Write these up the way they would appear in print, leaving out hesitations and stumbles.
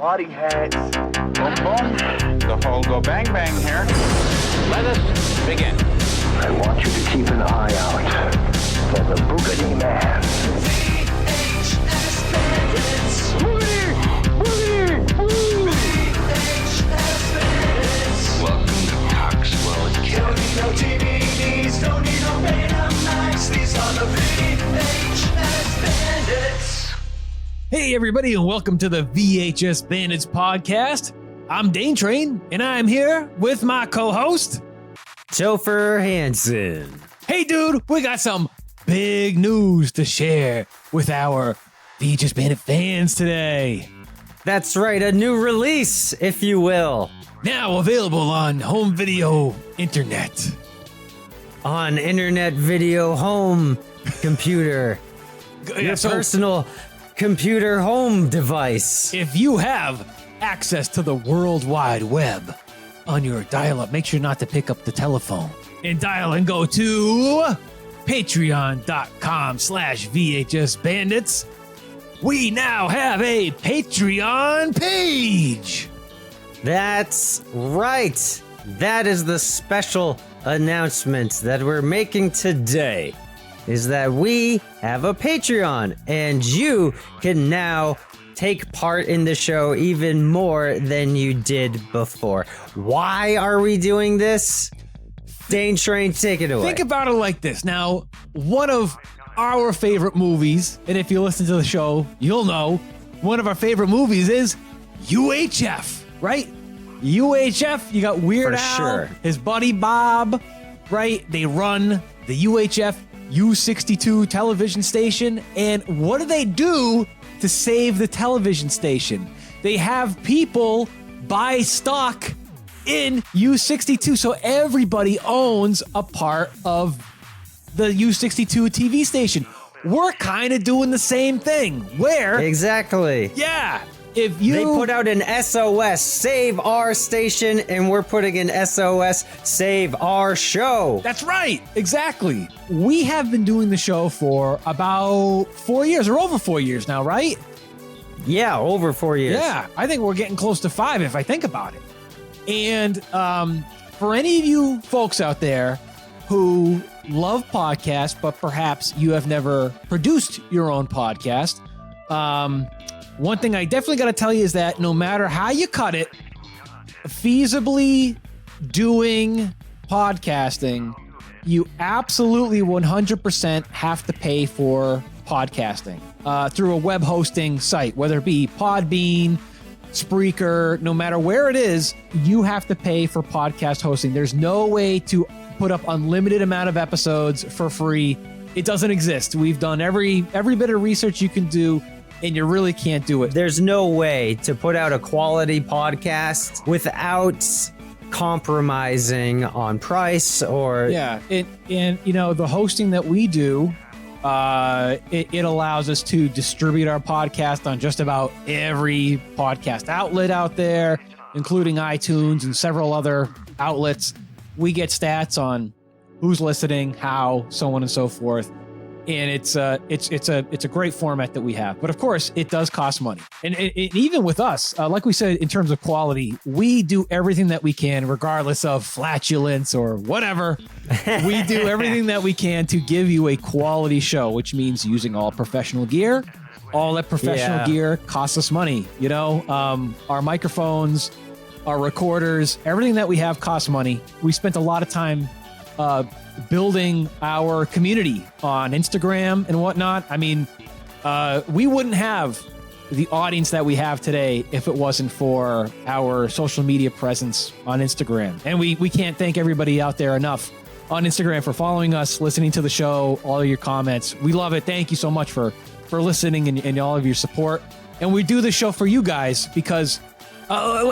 party hats. Boom, boom. The whole go bang bang here. Let us begin. I want you to keep an eye out for the Boogity Man. VHS Bandits. Boogie! Boogie! Boogie! VHS Bandits. Welcome to Coxwell Don't Academy. need no DVDs, don't need no Betamax. These are the VHS Bandits. Hey everybody, and welcome to the VHS Bandits podcast. I'm Dane Train, and I'm here with my co-host, Topher Hansen. Hey dude, we got some big news to share with our VHS Bandit fans today. That's right, a new release, if you will, Now available on home video internet. on internet video home computer, your So personal computer home device. if you have access to the World Wide Web on your dial-up, make sure not to pick up the telephone and dial and go to patreon.com/VHS Bandits. We now have a Patreon page. That's right. That is the special announcement that we're making today, is that we have a Patreon, and you can now take part in the show even more than you did before. Why are we doing this? Dane Train, take it away. Think about it like this. Now, one of our favorite movies, and if you listen to the show, you'll know, one of our favorite movies is UHF, right? UHF, you got Weird For Al, sure. his buddy Bob, right? They run the UHF U62 television station, and what do they do to save the television station? They have people buy stock in U62, so everybody owns a part of the U62 TV station. We're kind of doing the same thing, where, Exactly. yeah, if you... They put out an SOS, save our station, and we're putting an SOS, save our show. That's right, exactly. We have been doing the show for about 4 years, or over 4 years now, right? Yeah, over 4 years. Yeah, I think we're getting close to 5 if I think about it. And for any of you folks out there who love podcasts, but perhaps you have never produced your own podcast, one thing I definitely got to tell you is that no matter how you cut it, feasibly doing podcasting, you absolutely 100% have to pay for podcasting through a web hosting site, whether it be Podbean, Spreaker, no matter where it is, you have to pay for podcast hosting. There's no way to put up unlimited amount of episodes for free. It doesn't exist. We've done every bit of research you can do, and you really can't do it. There's no way to put out a quality podcast without compromising on price or... Yeah, and you know, the hosting that we do, it allows us to distribute our podcast on just about every podcast outlet out there, including iTunes and several other outlets. We get stats on who's listening, how, so on and so forth. And it's a great format that we have, but of course it does cost money. And even with us, like we said, in terms of quality, we do everything that we can, regardless of flatulence or whatever. We do everything that we can to give you a quality show, which means using all professional gear. All that professional gear costs us money. You know, our microphones, our recorders, everything that we have costs money. We spent a lot of time building our community on Instagram and whatnot. I mean, we wouldn't have the audience that we have today if it wasn't for our social media presence on Instagram. And we can't thank everybody out there enough on Instagram for following us, listening to the show, all of your comments. We love it. Thank you so much for listening and all of your support. And we do the show for you guys because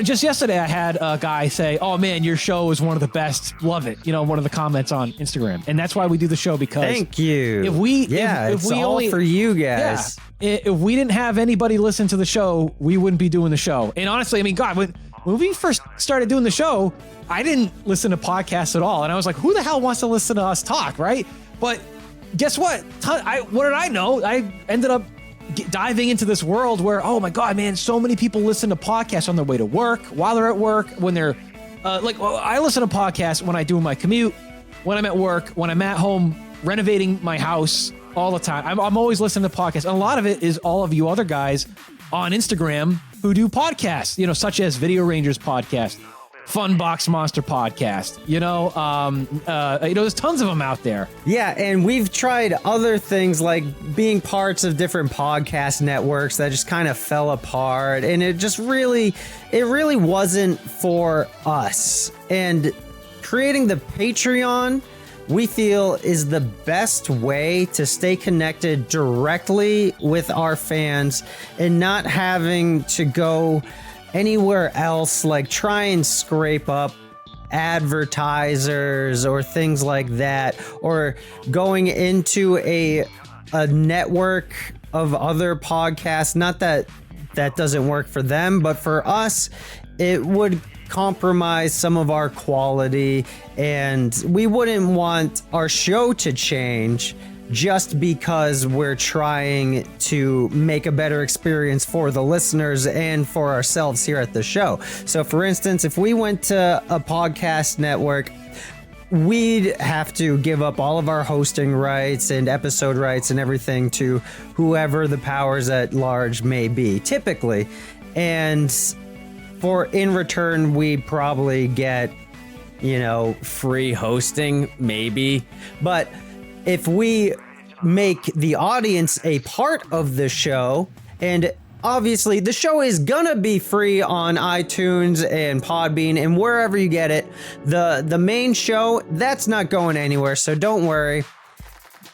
just yesterday I had a guy say, "Oh man, your show is one of the best. Love it." You know, one of the comments on Instagram, and that's why we do the show, because Thank you. If we, it's we all only, for you guys. Yeah, if we didn't have anybody listen to the show, we wouldn't be doing the show. And honestly, I mean, God, when we first started doing the show, I didn't listen to podcasts at all, and I was like, "Who the hell wants to listen to us talk?" Right? But guess what? What did I know? I ended up diving into this world where, oh my God, man, so many people listen to podcasts on their way to work, while they're at work, when they're I listen to podcasts when I do my commute, when I'm at work, when I'm at home renovating my house all the time. I'm always listening to podcasts. And a lot of it is all of you other guys on Instagram who do podcasts, such as Video Rangers podcast, Fun Box Monster podcast, there's tons of them out there. Yeah, and we've tried other things like being parts of different podcast networks that just kind of fell apart, and it really wasn't for us. And creating the Patreon, we feel, is the best way to stay connected directly with our fans and not having to go anywhere else, like try and scrape up advertisers or things like that, or going into a network of other podcasts. Not that doesn't work for them, but for us, it would compromise some of our quality, and we wouldn't want our show to change just because we're trying to make a better experience for the listeners and for ourselves here at the show. So for instance, if we went to a podcast network, we'd have to give up all of our hosting rights and episode rights and everything to whoever the powers at large may be, typically. And in return, we probably get, free hosting, maybe. But if we make the audience a part of the show, and obviously the show is gonna be free on iTunes and Podbean and wherever you get it, the main show, that's not going anywhere, so don't worry.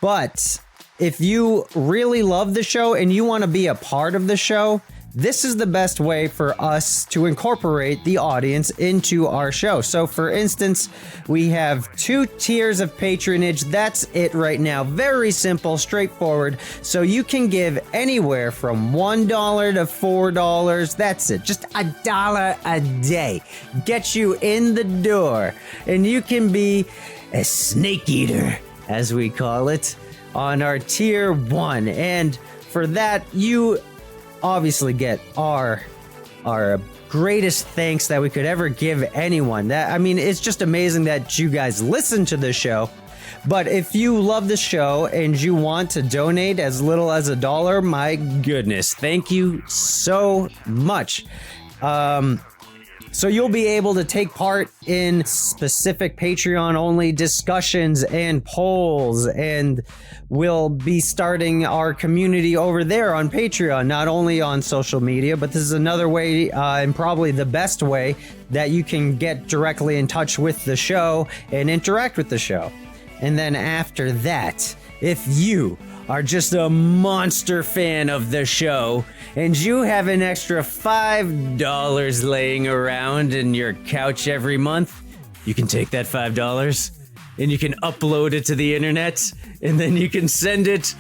But if you really love the show and you want to be a part of the show, this is the best way for us to incorporate the audience into our show. So for instance, we have 2 tiers of patronage. That's it right now. Very simple, straightforward. So you can give anywhere from $1 to $4. That's it. Just $1 a day. Get you in the door. And you can be a snake eater, as we call it, on our tier 1. And for that, you obviously get our greatest thanks that we could ever give anyone. It's just amazing that you guys listen to the show. But if you love the show and you want to donate as little as $1, my goodness, thank you so much. So you'll be able to take part in specific Patreon-only discussions and polls, and we'll be starting our community over there on Patreon, not only on social media, but this is another way, and probably the best way, that you can get directly in touch with the show and interact with the show. And then after that, if you are just a monster fan of the show and you have an extra $5 laying around in your couch every month, you can take that $5 and you can upload it to the internet, and then you can send it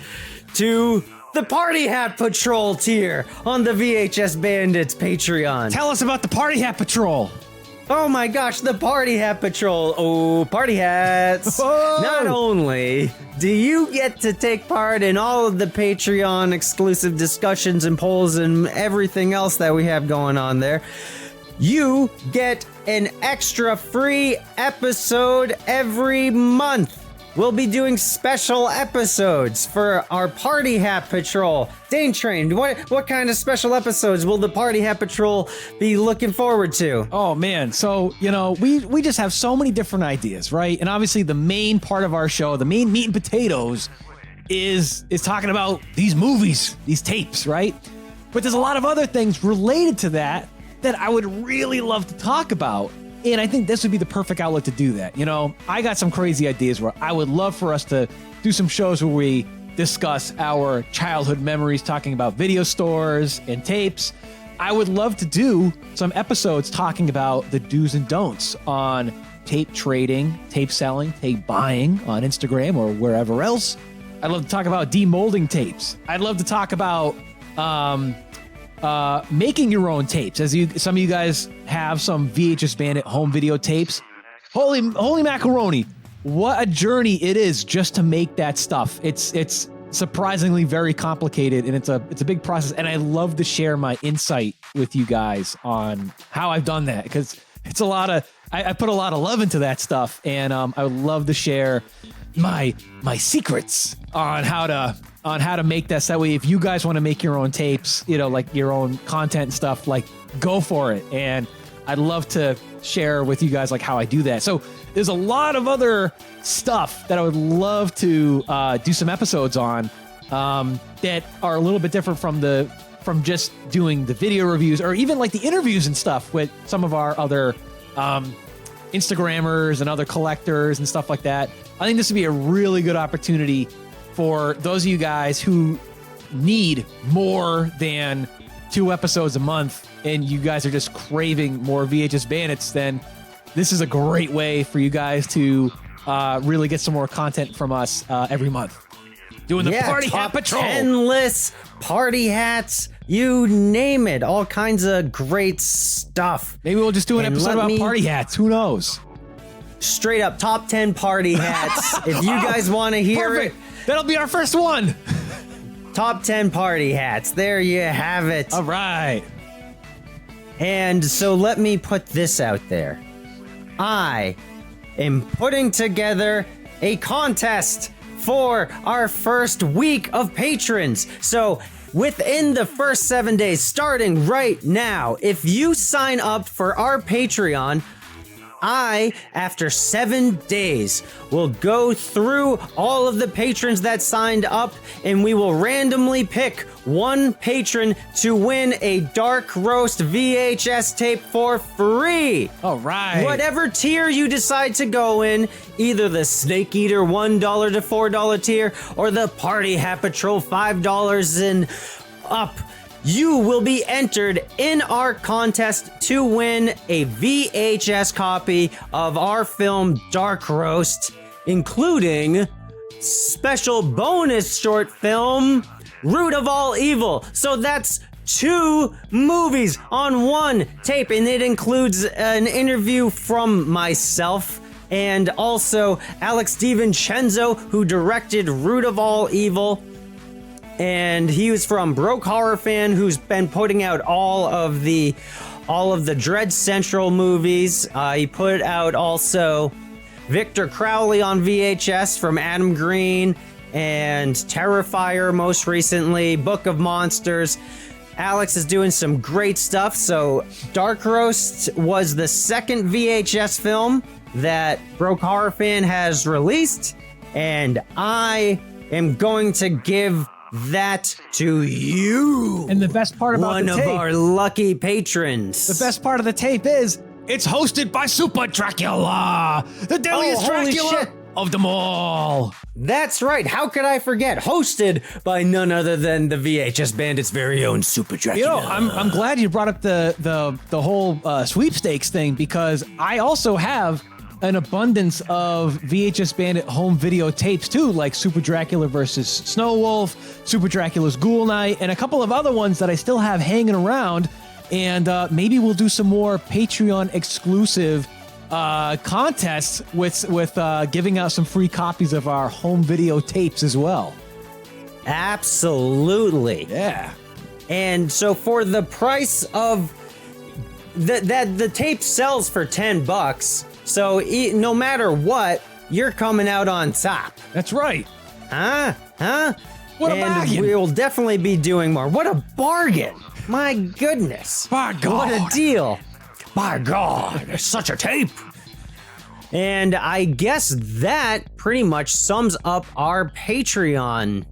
to the Party Hat Patrol tier on the VHS Bandits Patreon. Tell us about the Party Hat Patrol. Oh my gosh, the Party Hat Patrol. Oh, party hats. Whoa. Not only do you get to take part in all of the Patreon exclusive discussions and polls and everything else that we have going on there, you get an extra free episode every month. We'll be doing special episodes for our Party Hat Patrol. Dane Train, what kind of special episodes will the Party Hat Patrol be looking forward to? Oh man, so we just have so many different ideas, right? And obviously the main part of our show, the main meat and potatoes, is talking about these movies, these tapes, right? But there's a lot of other things related to that I would really love to talk about. And I think this would be the perfect outlet to do that. I got some crazy ideas where I would love for us to do some shows where we discuss our childhood memories, talking about video stores and tapes. I would love to do some episodes talking about the do's and don'ts on tape trading, tape selling, tape buying on Instagram or wherever else. I'd love to talk about demolding tapes. I'd love to talk about making your own tapes, some of you guys have some VHS Bandit home video tapes. Holy macaroni, what a journey it is just to make that stuff. It's surprisingly very complicated, and it's a big process. And I love to share my insight with you guys on how I've done that, because it's a lot of I put a lot of love into that stuff, and I would love to share my secrets on how to make that. So that way, if you guys want to make your own tapes, like your own content and stuff, like go for it. And I'd love to share with you guys like how I do that. So there's a lot of other stuff that I would love to do some episodes on that are a little bit different from just doing the video reviews, or even like the interviews and stuff with some of our other Instagrammers and other collectors and stuff like that. I think this would be a really good opportunity for those of you guys who need more than 2 episodes a month, and you guys are just craving more VHS Bandits. Then this is a great way for you guys to really get some more content from us every month. Doing the Party Hat Patrol. 10 lists, party hats, you name it. All kinds of great stuff. Maybe we'll just do an episode about party hats. Who knows? Straight up, top 10 party hats. If you guys want to hear it. That'll be our first one. Top 10 party hats. There you have it. All right. And so let me put this out there. I am putting together a contest for our first week of patrons. So within the first 7 days, starting right now, if you sign up for our Patreon, I, after 7 days, will go through all of the patrons that signed up, and we will randomly pick one patron to win a Dark Roast VHS tape for free. All right. Whatever tier you decide to go in, either the Snake Eater $1 to $4 tier or the Party Hat Patrol $5 and up, you will be entered in our contest to win a VHS copy of our film Dark Roast, including special bonus short film Root of All Evil. So that's 2 movies on one tape, and it includes an interview from myself and also Alex DiVincenzo, who directed Root of All Evil. And he was from Broke Horror Fan, who's been putting out all of the Dread Central movies. He put out also Victor Crowley on VHS from Adam Green, and Terrifier most recently, Book of Monsters. Alex is doing some great stuff. So Dark Roast was the second VHS film that Broke Horror Fan has released, and I am going to give that to you. And the best part about one the tape, of our lucky patrons. The best part of the tape is it's hosted by Super Dracula, the deadliest Dracula of them all. That's right. How could I forget? Hosted by none other than the VHS Bandits' very own Super Dracula. I'm glad you brought up the whole sweepstakes thing, because I also have an abundance of VHS Bandit home video tapes too, like Super Dracula versus Snow Wolf, Super Dracula's Ghoul Night, and a couple of other ones that I still have hanging around. And maybe we'll do some more Patreon exclusive contests with giving out some free copies of our home video tapes as well. Absolutely. Yeah. And so for the price of the tape sells for $10. So no matter what, you're coming out on top. That's right. Huh? What a bargain. We will definitely be doing more. What a bargain. My goodness. By God. What a deal. By God, it's such a tape. And I guess that pretty much sums up our Patreon.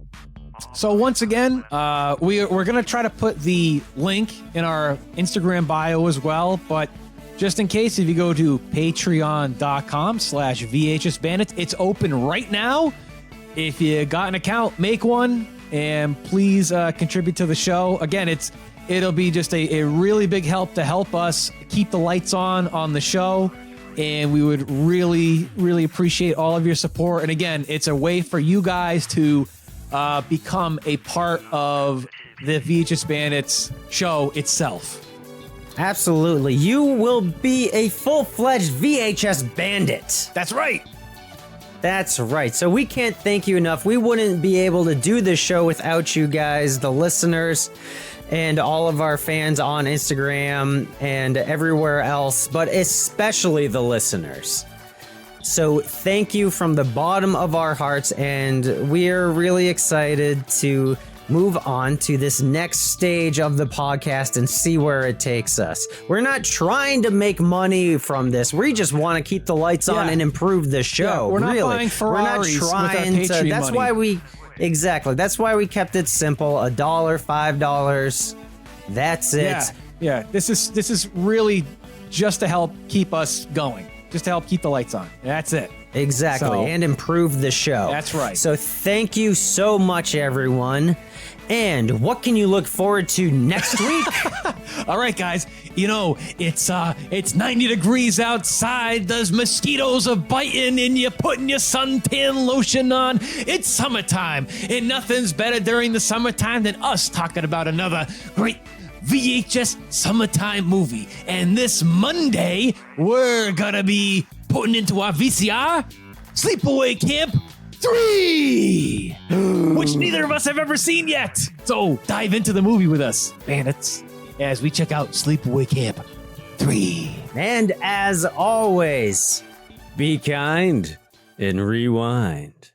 So once again, we're going to try to put the link in our Instagram bio as well, but just in case, if you go to patreon.com/VHS Bandits, it's open right now. If you got an account, make one, and please contribute to the show. Again, it'll be just a really big help to help us keep the lights on the show, and we would really, really appreciate all of your support. And again, it's a way for you guys to become a part of the VHS Bandits show itself. Absolutely. You will be a full-fledged VHS bandit. That's right. That's right. So we can't thank you enough. We wouldn't be able to do this show without you guys, the listeners, and all of our fans on Instagram and everywhere else, but especially the listeners. So thank you from the bottom of our hearts, and we're really excited to move on to this next stage of the podcast and see where it takes us. We're not trying to make money from this. We just want to keep the lights on and improve the show. Yeah, we're not really. buying Ferraris we're not trying with our to. Patreon That's money. why we exactly. That's why we kept it simple. $1, $5. That's it. Yeah. This is really just to help keep us going. Just to help keep the lights on. That's it. Exactly, So- and improve the show. That's right. So thank you so much, everyone. And what can you look forward to next week? All right, guys. You know, it's 90 degrees outside. Those mosquitoes are biting, and you're putting your suntan lotion on. It's summertime, and nothing's better during the summertime than us talking about another great VHS summertime movie. And this Monday, we're gonna be putting into our VCR Sleepaway Camp 3, which neither of us have ever seen yet. So dive into the movie with us, bandits, as we check out Sleepaway Camp 3. And as always, be kind and rewind.